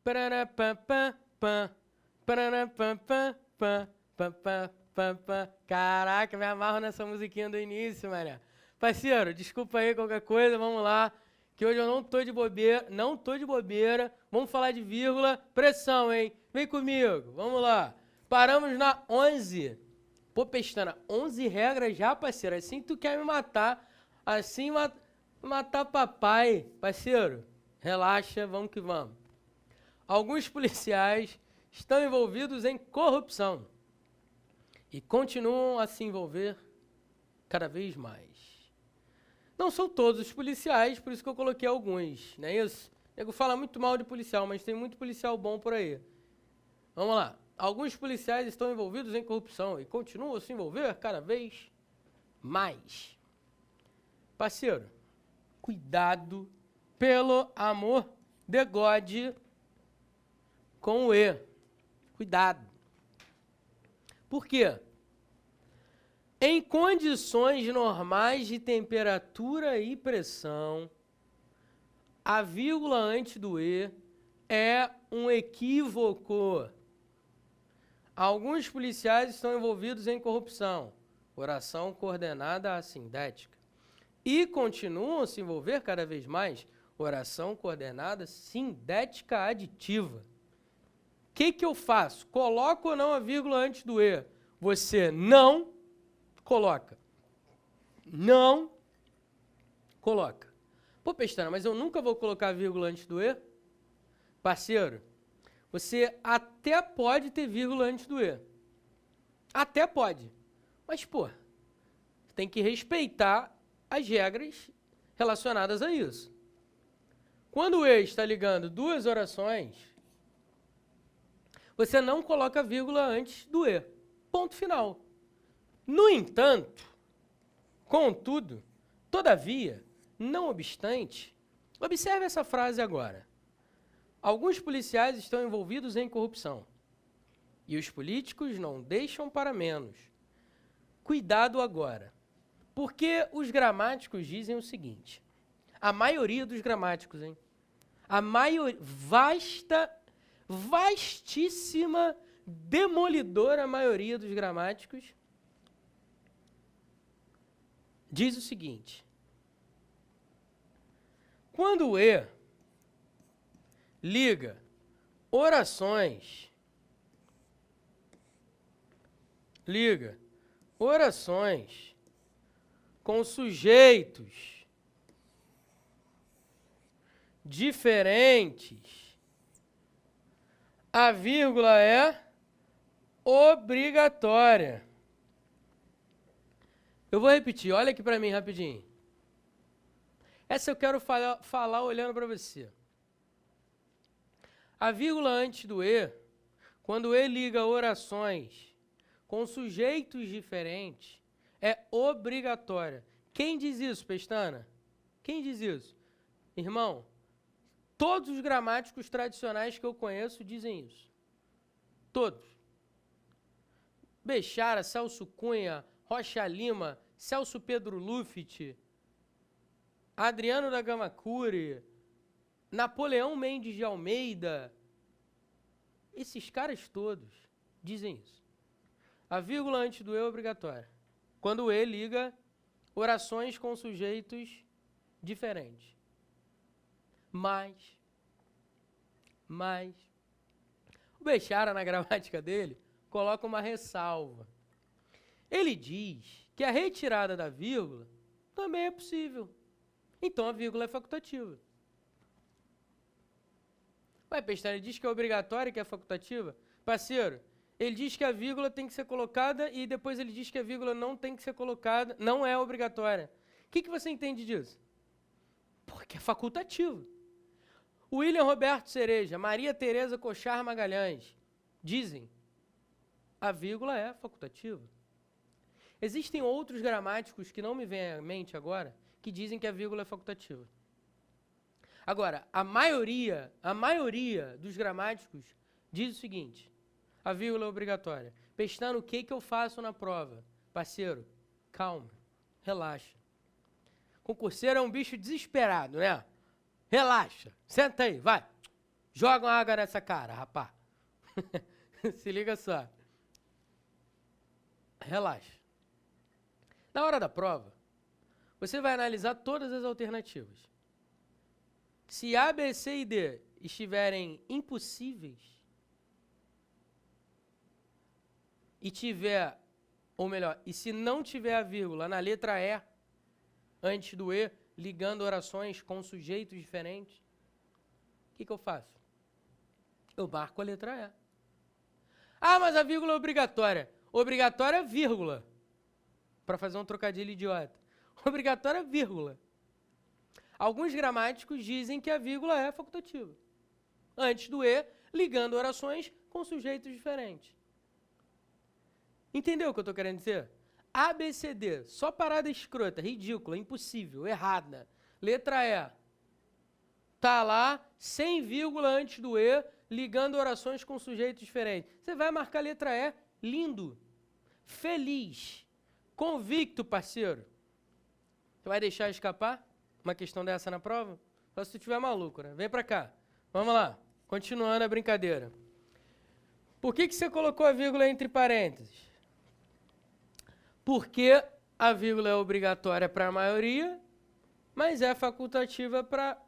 Pararapapá, pá, pararapapá, pá, pá, pá, pá, pá. Caraca, me amarro nessa musiquinha do início, mané. Parceiro, desculpa aí qualquer coisa, vamos lá. Que hoje eu não tô de bobeira, não tô de bobeira. Vamos falar de vírgula. Pressão, hein? Vem comigo, vamos lá. Paramos na 11. Pô, Pestana, 11 regras já, parceiro. Assim tu quer me matar. Assim matar papai. Parceiro, relaxa, vamos que vamos. Alguns policiais estão envolvidos em corrupção e continuam a se envolver cada vez mais. Não são todos os policiais, por isso que eu coloquei alguns, não é isso? O nego fala muito mal de policial, mas tem muito policial bom por aí. Vamos lá. Alguns policiais estão envolvidos em corrupção e continuam a se envolver cada vez mais. Parceiro, cuidado, pelo amor de God, com o E. Cuidado. Por quê? Em condições normais de temperatura e pressão, a vírgula antes do E é um equívoco. Alguns policiais estão envolvidos em corrupção, oração coordenada assindética, e continuam a se envolver cada vez mais, oração coordenada sindética aditiva. O que eu faço? Coloco ou não a vírgula antes do E? Você não coloca. Não coloca. Pô, Pestana, mas eu nunca vou colocar a vírgula antes do E? Parceiro, você até pode ter vírgula antes do E. Até pode. Mas, pô, tem que respeitar as regras relacionadas a isso. Quando o E está ligando duas orações, você não coloca vírgula antes do E. Ponto final. No entanto, contudo, todavia, não obstante, observe essa frase agora. Alguns policiais estão envolvidos em corrupção e os políticos não deixam para menos. Cuidado agora, porque os gramáticos dizem o seguinte, a maioria dos gramáticos, hein? A maioria, vastíssima, demolidora maioria dos gramáticos diz o seguinte, quando o E liga orações com sujeitos diferentes, a vírgula é obrigatória. Eu vou repetir, olha aqui para mim rapidinho. Essa eu quero falar olhando para você. A vírgula antes do E, quando o E liga orações com sujeitos diferentes, é obrigatória. Quem diz isso, Pestana? Quem diz isso? Irmão, todos os gramáticos tradicionais que eu conheço dizem isso. Todos. Bechara, Celso Cunha, Rocha Lima, Celso Pedro Luffit, Adriano da Gama Cury, Napoleão Mendes de Almeida, esses caras todos dizem isso. A vírgula antes do E é obrigatória. Quando o E liga orações com sujeitos diferentes. Mas, o Bechara, na gramática dele, coloca uma ressalva. Ele diz que a retirada da vírgula também é possível. Então, a vírgula é facultativa. Ué, Pestana, ele diz que é obrigatória e que é facultativa? Parceiro, ele diz que a vírgula tem que ser colocada e depois ele diz que a vírgula não tem que ser colocada, não é obrigatória. O que você entende disso? Porque é facultativo. William Roberto Cereja, Maria Tereza Cochar Magalhães, dizem, a vírgula é facultativa. Existem outros gramáticos que não me vêm à mente agora, que dizem que a vírgula é facultativa. Agora, a maioria dos gramáticos diz o seguinte, a vírgula é obrigatória. Pestana, o que eu faço na prova? Parceiro, calma, relaxa. Concurseiro é um bicho desesperado, né? Relaxa, senta aí, vai. Jogam água nessa cara, rapá. Se liga só. Relaxa. Na hora da prova, você vai analisar todas as alternativas. Se A, B, C e D estiverem impossíveis e tiver, ou melhor, e se não tiver a vírgula na letra E, antes do E, ligando orações com sujeitos diferentes, o que eu faço? Eu marco a letra E. Ah, mas a vírgula é obrigatória. Obrigatória é vírgula. Para fazer um trocadilho idiota. Obrigatória é vírgula. Alguns gramáticos dizem que a vírgula é facultativa. Antes do E, ligando orações com sujeitos diferentes. Entendeu o que eu estou querendo dizer? A, B, C, D, só parada escrota, ridícula, impossível, errada. Letra E. Tá lá, sem vírgula antes do E, ligando orações com sujeitos diferentes. Você vai marcar a letra E, lindo, feliz, convicto, parceiro. Você vai deixar escapar uma questão dessa na prova? Só se tu estiver maluco, né? Vem pra cá. Vamos lá. Continuando a brincadeira. Por que você colocou a vírgula entre parênteses? Porque a vírgula é obrigatória para a maioria, mas é facultativa para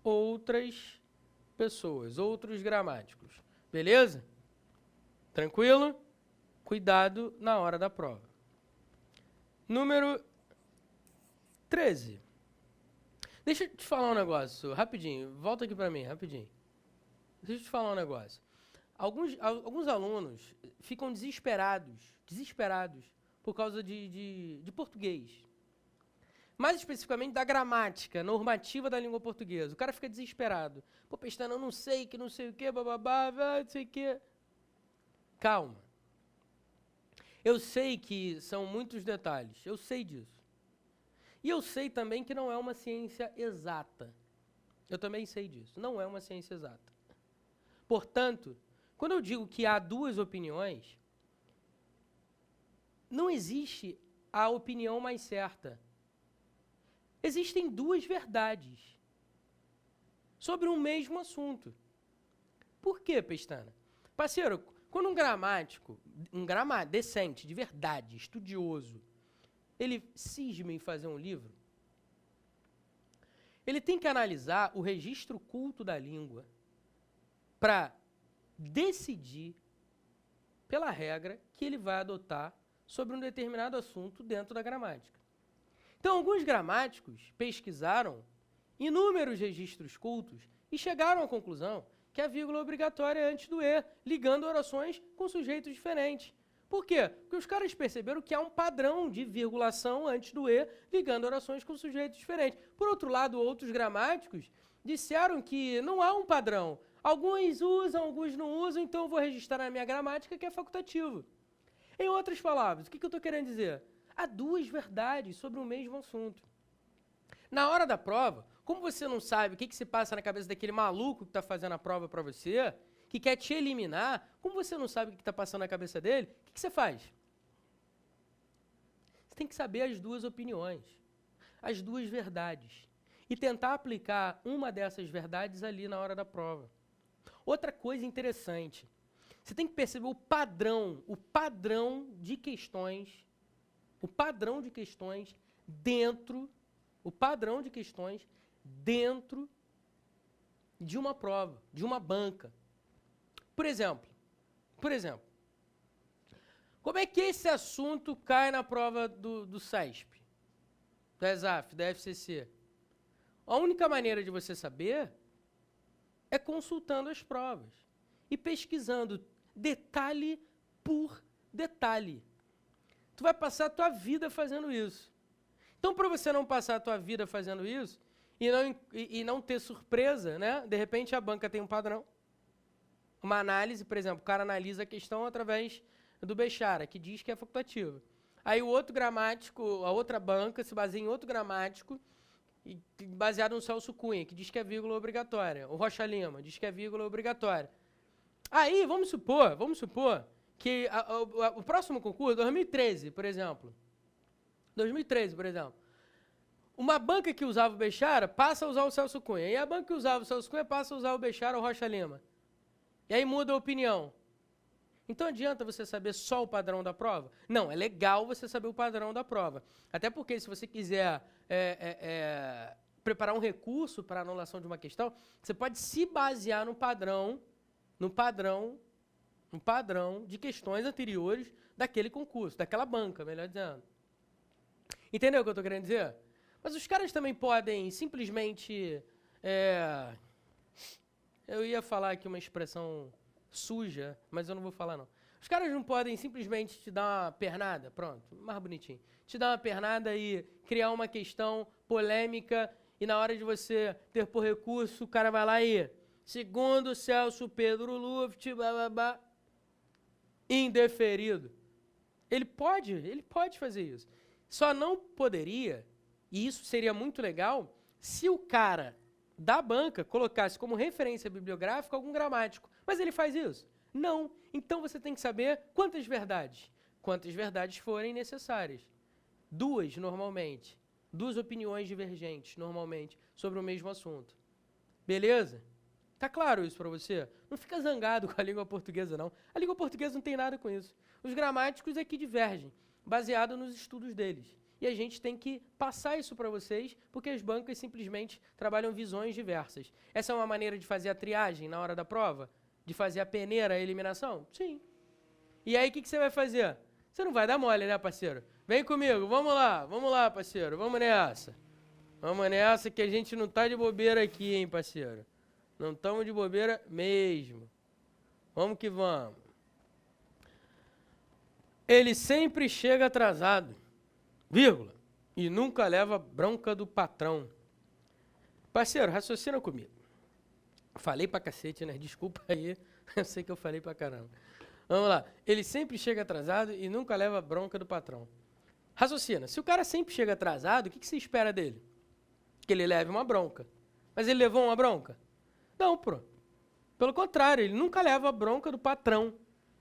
outras pessoas, outros gramáticos. Beleza? Tranquilo? Cuidado na hora da prova. Número 13. Deixa eu te falar um negócio, rapidinho. Volta aqui para mim, rapidinho. Deixa eu te falar um negócio. Alguns alunos ficam desesperados por causa de português. Mais especificamente da gramática normativa da língua portuguesa. O cara fica desesperado. Pô, Pestana, eu não sei o que, bababá, não sei o que. Calma. Eu sei que são muitos detalhes. Eu sei disso. E eu sei também que não é uma ciência exata. Eu também sei disso. Não é uma ciência exata. Portanto, quando eu digo que há duas opiniões, não existe a opinião mais certa. Existem duas verdades sobre um mesmo assunto. Por quê, Pestana? Parceiro, quando um gramático decente, de verdade, estudioso, ele cisma em fazer um livro, ele tem que analisar o registro culto da língua para decidir, pela regra, que ele vai adotar sobre um determinado assunto dentro da gramática. Então, alguns gramáticos pesquisaram inúmeros registros cultos e chegaram à conclusão que a vírgula é obrigatória antes do E, ligando orações com sujeitos diferentes. Por quê? Porque os caras perceberam que há um padrão de virgulação antes do E, ligando orações com sujeitos diferentes. Por outro lado, outros gramáticos disseram que não há um padrão. Alguns usam, alguns não usam, então eu vou registrar na minha gramática que é facultativo. Em outras palavras, o que eu estou querendo dizer? Há duas verdades sobre o mesmo assunto. Na hora da prova, como você não sabe o que se passa na cabeça daquele maluco que está fazendo a prova para você, que quer te eliminar, como você não sabe o que está passando na cabeça dele, o que você faz? Você tem que saber as duas opiniões, as duas verdades, e tentar aplicar uma dessas verdades ali na hora da prova. Outra coisa interessante, você tem que perceber o padrão de questões dentro de uma prova, de uma banca. Por exemplo, como é que esse assunto cai na prova do SESP, da ESAF, da FCC? A única maneira de você saber é consultando as provas e pesquisando detalhe por detalhe. Tu vai passar a tua vida fazendo isso. Então, para você não passar a tua vida fazendo isso e não ter surpresa, né? De repente a banca tem um padrão, uma análise, por exemplo, o cara analisa a questão através do Bechara, que diz que é facultativa. Aí o outro gramático, a outra banca se baseia em outro gramático, baseado no Celso Cunha, que diz que é vírgula obrigatória. O Rocha Lima diz que é vírgula obrigatória. Aí, vamos supor que o próximo concurso, 2013, por exemplo. Uma banca que usava o Bechara passa a usar o Celso Cunha. E a banca que usava o Celso Cunha passa a usar o Bechara ou o Rocha Lima. E aí muda a opinião. Então adianta você saber só o padrão da prova? Não, é legal você saber o padrão da prova. Até porque se você quiser preparar um recurso para anulação de uma questão, você pode se basear no padrão de questões anteriores daquele concurso, daquela banca, melhor dizendo. Entendeu o que eu estou querendo dizer? Mas os caras também podem simplesmente... eu ia falar aqui uma expressão suja, mas eu não vou falar não. Os caras não podem simplesmente te dar uma pernada, pronto, mais bonitinho. Te dar uma pernada e criar uma questão polêmica e na hora de você ter por recurso, o cara vai lá e... Segundo Celso Pedro Luft, indeferido. Ele pode fazer isso. Só não poderia, e isso seria muito legal, se o cara da banca colocasse como referência bibliográfica algum gramático. Mas ele faz isso? Não. Então você tem que saber quantas verdades forem necessárias. 2, normalmente. 2 opiniões divergentes, normalmente, sobre o mesmo assunto. Beleza? Tá claro isso para você? Não fica zangado com a língua portuguesa, não. A língua portuguesa não tem nada com isso. Os gramáticos é que divergem, baseado nos estudos deles. E a gente tem que passar isso para vocês, porque as bancas simplesmente trabalham visões diversas. Essa é uma maneira de fazer a triagem na hora da prova? De fazer a peneira, a eliminação? Sim. E aí, o que você vai fazer? Você não vai dar mole, né, parceiro? Vem comigo, vamos lá, parceiro, vamos nessa. Vamos nessa que a gente não tá de bobeira aqui, hein, parceiro. Não estamos de bobeira mesmo. Vamos que vamos. Ele sempre chega atrasado, vírgula, e nunca leva bronca do patrão. Parceiro, raciocina comigo. Falei pra cacete, né? Desculpa aí, eu sei que eu falei pra caramba. Vamos lá. Ele sempre chega atrasado e nunca leva bronca do patrão. Raciocina. Se o cara sempre chega atrasado, o que você espera dele? Que ele leve uma bronca. Mas ele levou uma bronca? Não, pô. Pelo contrário, ele nunca leva a bronca do patrão.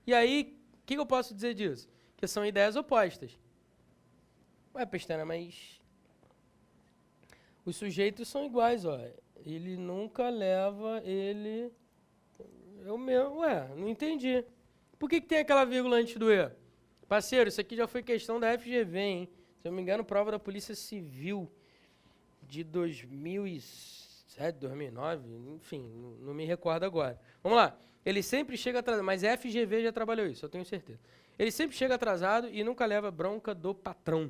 E aí, o que eu posso dizer disso? Que são ideias opostas. Ué, Pestana, mas... os sujeitos são iguais, ó. Ele nunca leva, ele... não entendi. Por que tem aquela vírgula antes do E? Parceiro, isso aqui já foi questão da FGV, hein? Se eu não me engano, prova da Polícia Civil de 2007, 2009, enfim, não me recordo agora. Vamos lá. Ele sempre chega atrasado, mas a FGV já trabalhou isso, eu tenho certeza. Ele sempre chega atrasado e nunca leva bronca do patrão.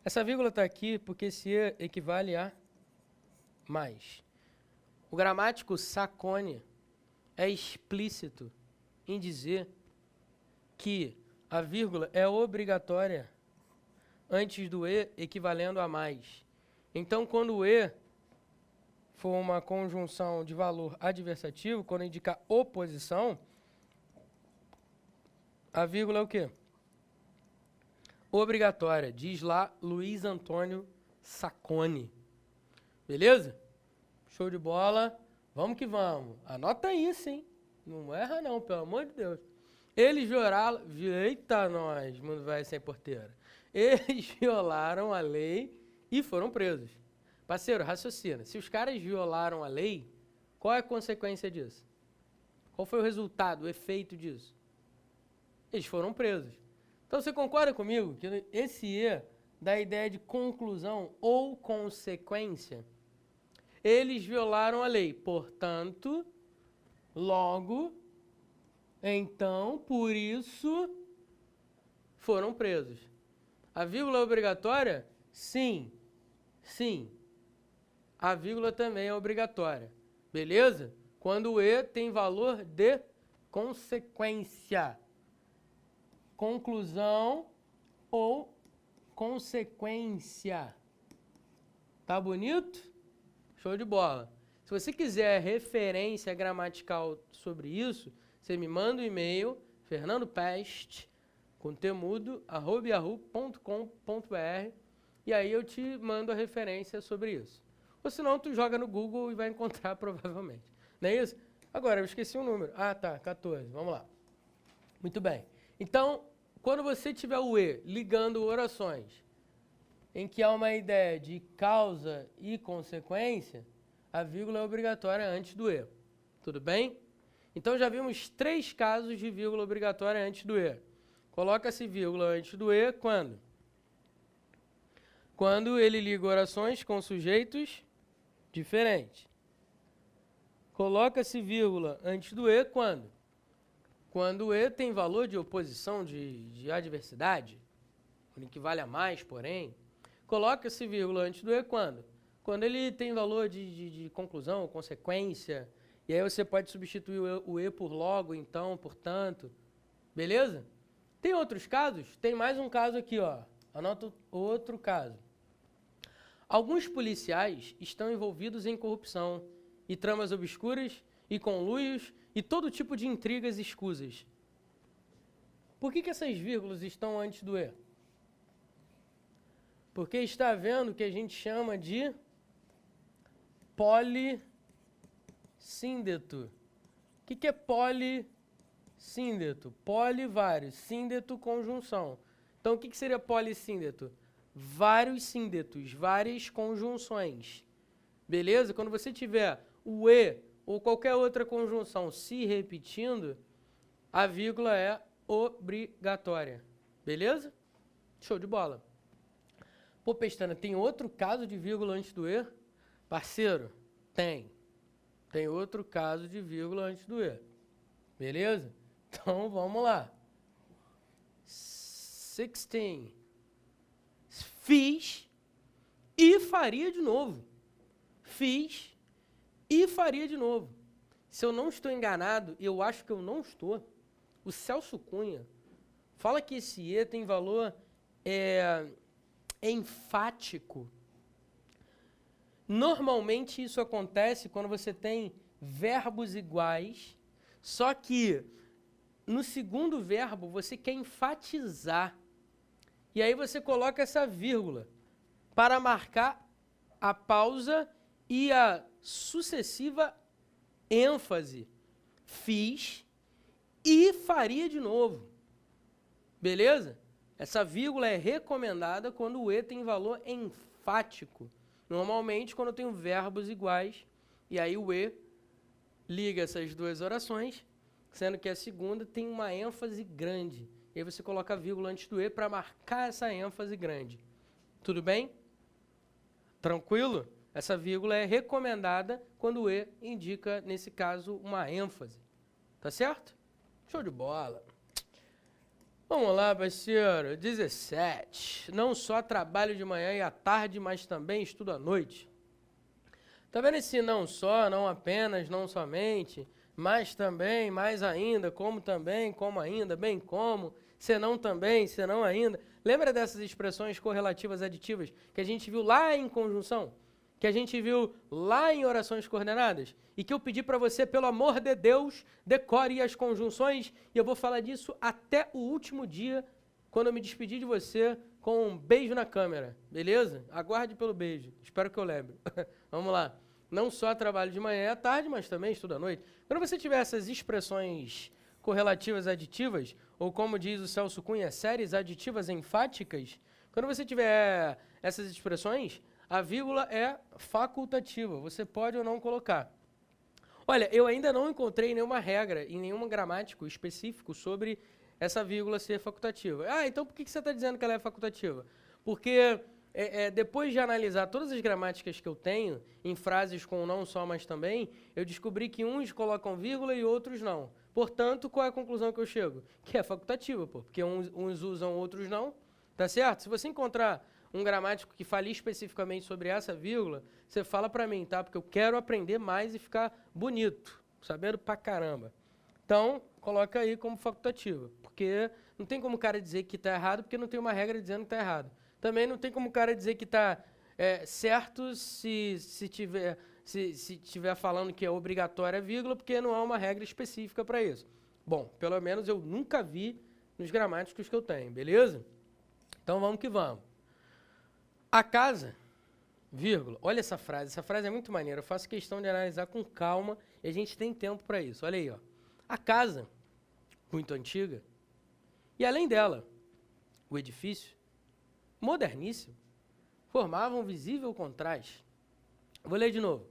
Essa vírgula está aqui porque esse E equivale a mais. O gramático Sacconi é explícito em dizer que a vírgula é obrigatória antes do E equivalendo a mais. Então, quando o E for uma conjunção de valor adversativo, quando indicar oposição, a vírgula é o quê? Obrigatória, diz lá Luiz Antônio Sacconi. Beleza? Show de bola. Vamos que vamos. Anota isso, hein? Não erra não, pelo amor de Deus. Eles violaram... Eita, nós, mundo vai sem porteira. Eles violaram a lei e foram presos. Parceiro, raciocina. Se os caras violaram a lei, qual é a consequência disso? Qual foi o resultado, o efeito disso? Eles foram presos. Então, você concorda comigo que esse E dá a ideia de conclusão ou consequência? Eles violaram a lei, portanto, logo, então, por isso, foram presos. A vírgula é obrigatória? Sim. Sim. A vírgula também é obrigatória. Beleza? Quando o E tem valor de consequência. Conclusão ou consequência. Tá bonito? Show de bola. Se você quiser referência gramatical sobre isso, você me manda um e-mail, fernandopeste@yahoo.com.br, e aí eu te mando a referência sobre isso. Ou senão tu joga no Google e vai encontrar provavelmente. Não é isso? Agora, eu esqueci um número. Ah, tá, 14. Vamos lá. Muito bem. Então, quando você tiver o E ligando orações em que há uma ideia de causa e consequência, a vírgula é obrigatória antes do E. Tudo bem? Então já vimos 3 casos de vírgula obrigatória antes do E. Coloca-se vírgula antes do E quando? Quando ele liga orações com sujeitos diferentes. Coloca-se vírgula antes do E quando? Quando o E tem valor de oposição, de adversidade, quando equivale a mais, porém. Coloca-se vírgula antes do E quando? Quando ele tem valor de conclusão, consequência, e aí você pode substituir o E por logo, então, portanto. Beleza? Tem outros casos? Tem mais um caso aqui, ó. Anota outro caso. Alguns policiais estão envolvidos em corrupção e tramas obscuras e conluios e todo tipo de intrigas escusas. Por que essas vírgulas estão antes do E? Porque está havendo o que a gente chama de polissíndeto. O que é polissíndeto? Poli, vários. Síndeto, conjunção. Então, o que seria polissíndeto? Vários síndetos, várias conjunções. Beleza? Quando você tiver o E ou qualquer outra conjunção se repetindo, a vírgula é obrigatória. Beleza? Show de bola. Pô, Pestana, tem outro caso de vírgula antes do E? Parceiro, tem. Tem outro caso de vírgula antes do E. Beleza? Então, vamos lá. 16. Fiz e faria de novo. Fiz e faria de novo. Se eu não estou enganado, e eu acho que eu não estou, o Celso Cunha fala que esse E tem valor enfático. Normalmente isso acontece quando você tem verbos iguais, só que no segundo verbo você quer enfatizar. E aí você coloca essa vírgula para marcar a pausa e a sucessiva ênfase. Fiz e faria de novo. Beleza? Essa vírgula é recomendada quando o E tem valor enfático. Normalmente, quando eu tenho verbos iguais, e aí o E liga essas duas orações, sendo que a segunda tem uma ênfase grande. E aí você coloca a vírgula antes do E para marcar essa ênfase grande. Tudo bem? Tranquilo? Essa vírgula é recomendada quando o E indica, nesse caso, uma ênfase. Tá certo? Show de bola. Vamos lá, parceiro. 17. Não só trabalho de manhã e à tarde, mas também estudo à noite. Tá vendo esse não só, não apenas, não somente, mas também, mais ainda, como também, como ainda, bem como, senão também, senão ainda. Lembra dessas expressões correlativas aditivas que a gente viu lá em conjunção? Que a gente viu lá em orações coordenadas? E que eu pedi para você, pelo amor de Deus, decore as conjunções, e eu vou falar disso até o último dia, quando eu me despedir de você, com um beijo na câmera, beleza? Aguarde pelo beijo, espero que eu lembre. Vamos lá. Não só trabalho de manhã e à tarde, mas também estudo à noite. Quando você tiver essas expressões correlativas aditivas, ou como diz o Celso Cunha, séries aditivas enfáticas, quando você tiver essas expressões, a vírgula é facultativa, você pode ou não colocar. Olha, eu ainda não encontrei nenhuma regra e nenhum gramático específico sobre essa vírgula ser facultativa. Ah, então por que você está dizendo que ela é facultativa? Porque depois de analisar todas as gramáticas que eu tenho, em frases com não só, mas também, eu descobri que uns colocam vírgula e outros não. Portanto, qual é a conclusão que eu chego? Que é facultativa, pô, porque uns usam, outros não, tá certo? Se você encontrar um gramático que fale especificamente sobre essa vírgula, você fala para mim, tá? Porque eu quero aprender mais e ficar bonito, sabendo pra caramba. Então, coloca aí como facultativa, porque não tem como o cara dizer que está errado, porque não tem uma regra dizendo que está errado. Também não tem como o cara dizer que está certo se tiver falando que é obrigatória a vírgula, porque não há uma regra específica para isso. Bom, pelo menos eu nunca vi nos gramáticos que eu tenho, beleza? Então vamos que vamos. A casa, vírgula, olha essa frase é muito maneira, eu faço questão de analisar com calma e a gente tem tempo para isso. Olha aí, ó. A casa, muito antiga, e além dela, o edifício, moderníssimo, formavam um visível contraste. Vou ler de novo.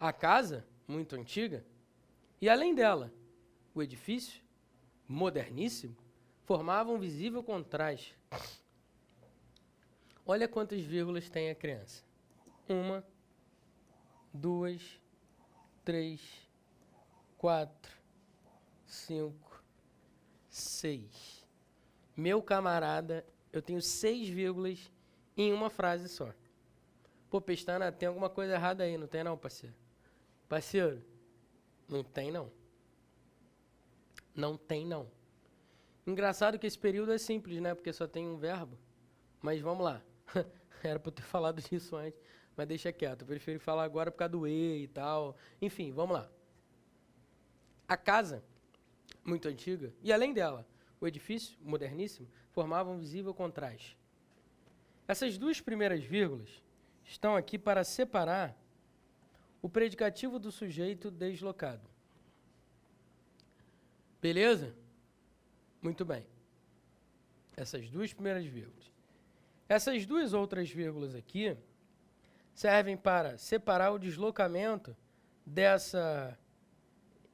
A casa, muito antiga, e além dela, o edifício, moderníssimo, formavam um visível contraste. Olha quantas vírgulas tem a criança. 1, 2, 3, 4, 5, 6. Meu camarada, eu tenho 6 vírgulas em uma frase só. Pô, Pestana, tem alguma coisa errada aí, não tem não, parceiro? Parceiro, não tem não. Não tem não. Engraçado que esse período é simples, né? Porque só tem um verbo. Mas vamos lá. Era pra eu ter falado disso antes, mas deixa quieto. Eu prefiro falar agora por causa do E e tal. Enfim, vamos lá. A casa, muito antiga, e além dela, o edifício, moderníssimo, formavam um visível contraste. Essas duas primeiras vírgulas estão aqui para separar o predicativo do sujeito deslocado. Beleza? Muito bem. Essas duas primeiras vírgulas. Essas duas outras vírgulas aqui servem para separar o deslocamento dessa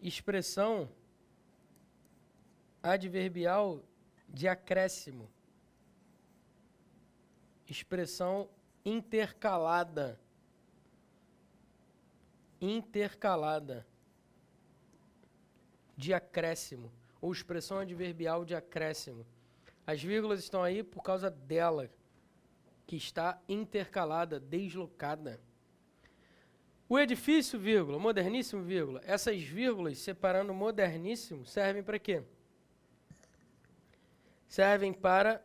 expressão adverbial de acréscimo. Expressão intercalada. Intercalada de acréscimo, ou expressão adverbial de acréscimo. As vírgulas estão aí por causa dela, que está intercalada, deslocada. O edifício, vírgula, moderníssimo, vírgula. Essas vírgulas, separando moderníssimo, servem para quê? Servem para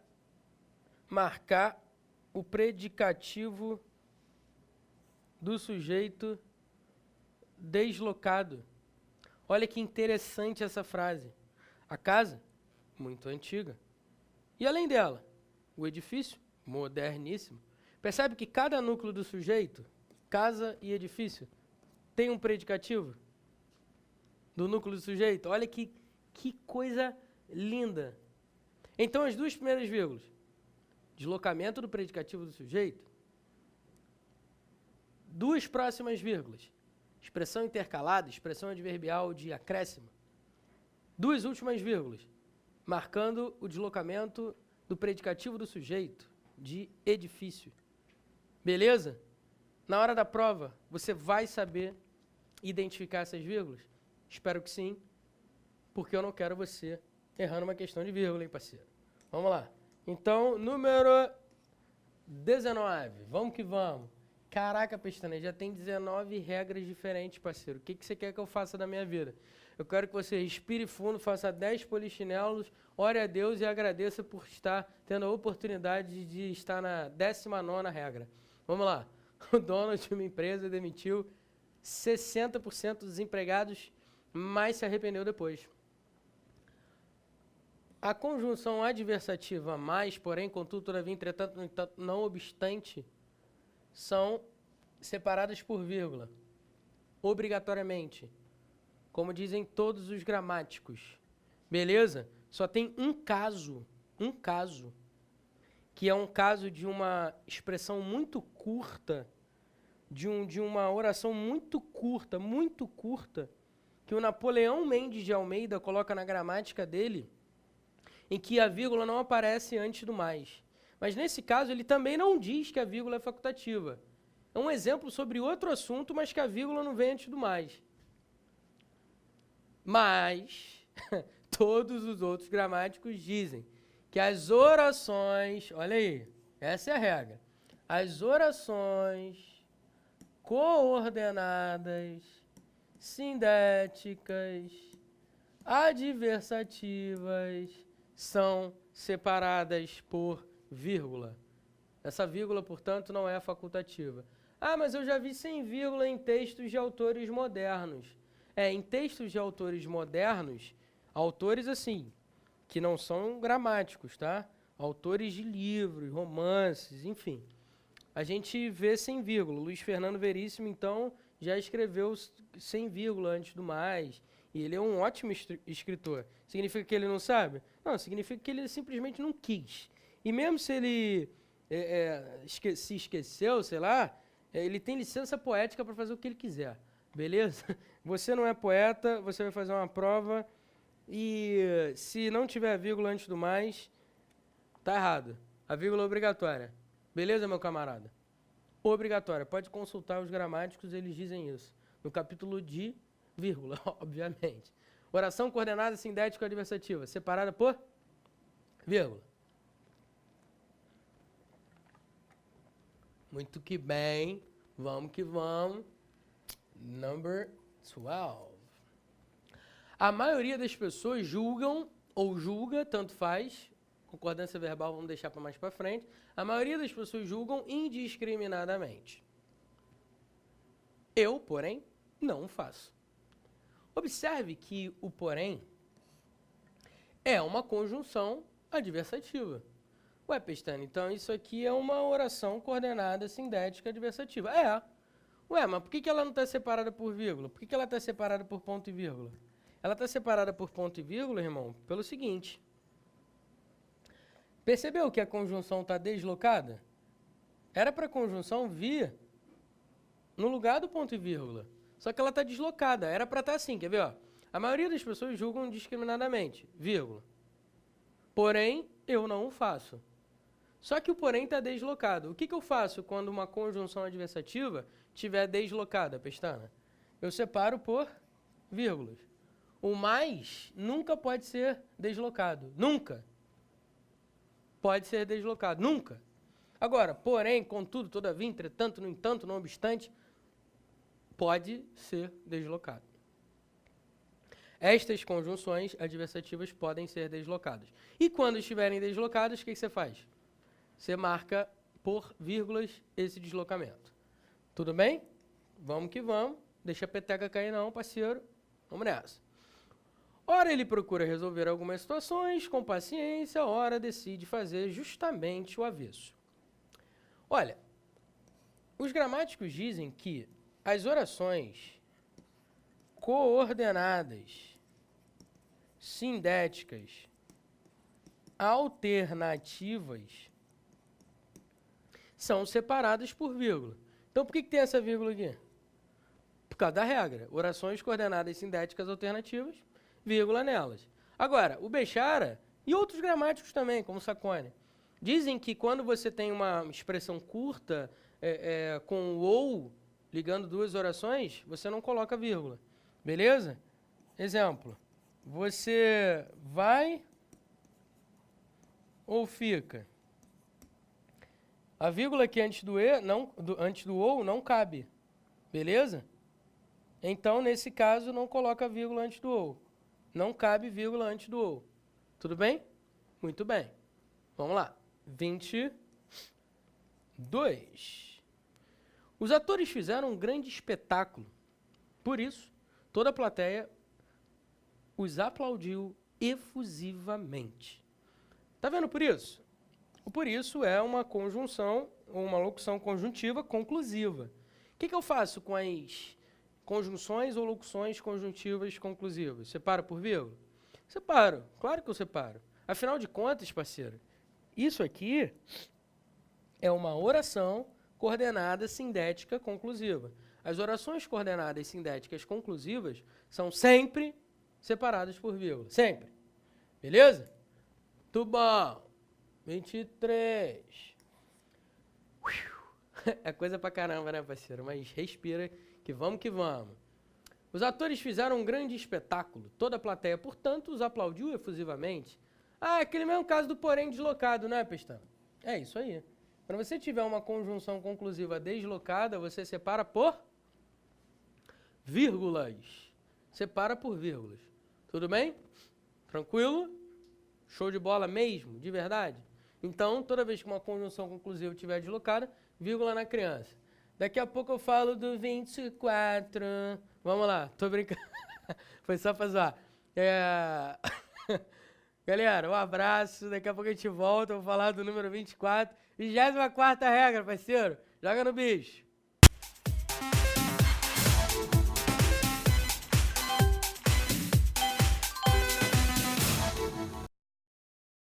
marcar o predicativo do sujeito deslocado. Olha que interessante essa frase. A casa, muito antiga. E além dela, o edifício, moderníssimo. Percebe que cada núcleo do sujeito, casa e edifício, tem um predicativo do núcleo do sujeito? Olha que coisa linda. Então, as duas primeiras vírgulas, deslocamento do predicativo do sujeito, duas próximas vírgulas, expressão intercalada, expressão adverbial de acréscimo, duas últimas vírgulas, marcando o deslocamento do predicativo do sujeito, de edifício. Beleza? Na hora da prova, você vai saber identificar essas vírgulas? Espero que sim, porque eu não quero você errando uma questão de vírgula, hein, parceiro? Vamos lá. Então, número 19. Vamos que vamos. Caraca, Pestana, já tem 19 regras diferentes, parceiro. O que você quer que eu faça da minha vida? Eu quero que você respire fundo, faça 10 polichinelos, ore a Deus e agradeça por estar tendo a oportunidade de estar na 19ª regra. Vamos lá. O dono de uma empresa demitiu 60% dos empregados, mas se arrependeu depois. A conjunção adversativa mais, porém, contudo, todavia, entretanto, no entanto, não obstante, são separadas por vírgula, obrigatoriamente, como dizem todos os gramáticos. Beleza? Só tem um caso, que é um caso de uma expressão muito curta, de uma oração muito curta, que o Napoleão Mendes de Almeida coloca na gramática dele, em que a vírgula não aparece antes do mais. Mas nesse caso ele também não diz que a vírgula é facultativa. É um exemplo sobre outro assunto, mas que a vírgula não vem antes do mais. Mas todos os outros gramáticos dizem que as orações, olha aí, essa é a regra, as orações coordenadas, sindéticas, adversativas, são separadas por vírgula. Essa vírgula, portanto, não é facultativa. Ah, mas eu já vi sem vírgula em textos de autores modernos. Em textos de autores modernos, autores assim, que não são gramáticos, tá? Autores de livros, romances, enfim. A gente vê sem vírgula. Luiz Fernando Veríssimo, então, já escreveu sem vírgula antes do mais. E ele é um ótimo escritor. Significa que ele não sabe? Não, significa que ele simplesmente não quis. E mesmo se ele se esqueceu, sei lá, ele tem licença poética para fazer o que ele quiser, beleza? Você não é poeta, você vai fazer uma prova e se não tiver vírgula antes do mais, tá errado. A vírgula é obrigatória. Beleza, meu camarada? Obrigatória. Pode consultar os gramáticos, eles dizem isso. No capítulo de vírgula, obviamente. Oração coordenada sindética adversativa, separada por vírgula. Muito que bem. Vamos que vamos. Number 12. A maioria das pessoas julgam ou julga, tanto faz. Concordância verbal vamos deixar para mais para frente. A maioria das pessoas julgam indiscriminadamente. Eu, porém, não faço. Observe que o porém é uma conjunção adversativa. Ué, Pestana, então isso aqui é uma oração coordenada sindética adversativa. É. Ué, mas por que ela não está separada por vírgula? Por que ela está separada por ponto e vírgula? Ela está separada por ponto e vírgula, irmão, pelo seguinte. Percebeu que a conjunção está deslocada? Era para a conjunção vir no lugar do ponto e vírgula. Só que ela está deslocada. Era para estar assim, quer ver? Ó? A maioria das pessoas julgam discriminadamente, vírgula. Porém, eu não o faço. Só que o porém está deslocado. O que eu faço quando uma conjunção adversativa estiver deslocada, Pestana? Eu separo por vírgulas. O mais nunca pode ser deslocado. Nunca. Pode ser deslocado. Nunca. Agora, porém, contudo, todavia, entretanto, no entanto, não obstante, pode ser deslocado. Estas conjunções adversativas podem ser deslocadas. E quando estiverem deslocadas, o que você faz? Você marca por vírgulas esse deslocamento. Tudo bem? Vamos que vamos. Deixa a peteca cair não, parceiro. Vamos nessa. Ora ele procura resolver algumas situações com paciência, ora decide fazer justamente o avesso. Olha, os gramáticos dizem que as orações coordenadas, sindéticas, alternativas, são separadas por vírgula. Então, por que tem essa vírgula aqui? Por causa da regra. Orações coordenadas sindéticas alternativas, vírgula nelas. Agora, o Bechara e outros gramáticos também, como o Sacone, dizem que quando você tem uma expressão curta com o ou, ligando duas orações, você não coloca vírgula. Beleza? Exemplo. Você vai ou fica? A vírgula aqui antes do e, antes do ou, não cabe. Beleza? Então, nesse caso, não coloca vírgula antes do ou. Não cabe vírgula antes do ou. Tudo bem? Muito bem. Vamos lá. 22. Os atores fizeram um grande espetáculo. Por isso, toda a plateia os aplaudiu efusivamente. Tá vendo por isso? O por isso é uma conjunção, ou uma locução conjuntiva conclusiva. O que eu faço com as conjunções ou locuções conjuntivas conclusivas? Separo por vírgula? Separo. Claro que eu separo. Afinal de contas, parceiro, isso aqui é uma oração coordenada sindética conclusiva. As orações coordenadas sindéticas conclusivas são sempre separadas por vírgula. Sempre. Beleza? Tudo bom. 23. É coisa pra caramba, né, parceiro? Mas respira que vamos que vamos. Os atores fizeram um grande espetáculo. Toda a plateia, portanto, os aplaudiu efusivamente. Ah, aquele mesmo caso do porém deslocado, né, Pestana? É isso aí. Quando você tiver uma conjunção conclusiva deslocada, você separa por vírgulas. Separa por vírgulas. Tudo bem? Tranquilo? Show de bola mesmo? De verdade? Então, toda vez que uma conjunção conclusiva estiver deslocada, vírgula na criança. Daqui a pouco eu falo do 24. Vamos lá, tô brincando. Foi só pra zoar. Galera, um abraço. Daqui a pouco a gente volta. Eu vou falar do número 24. 24ª regra, parceiro. Joga no bicho.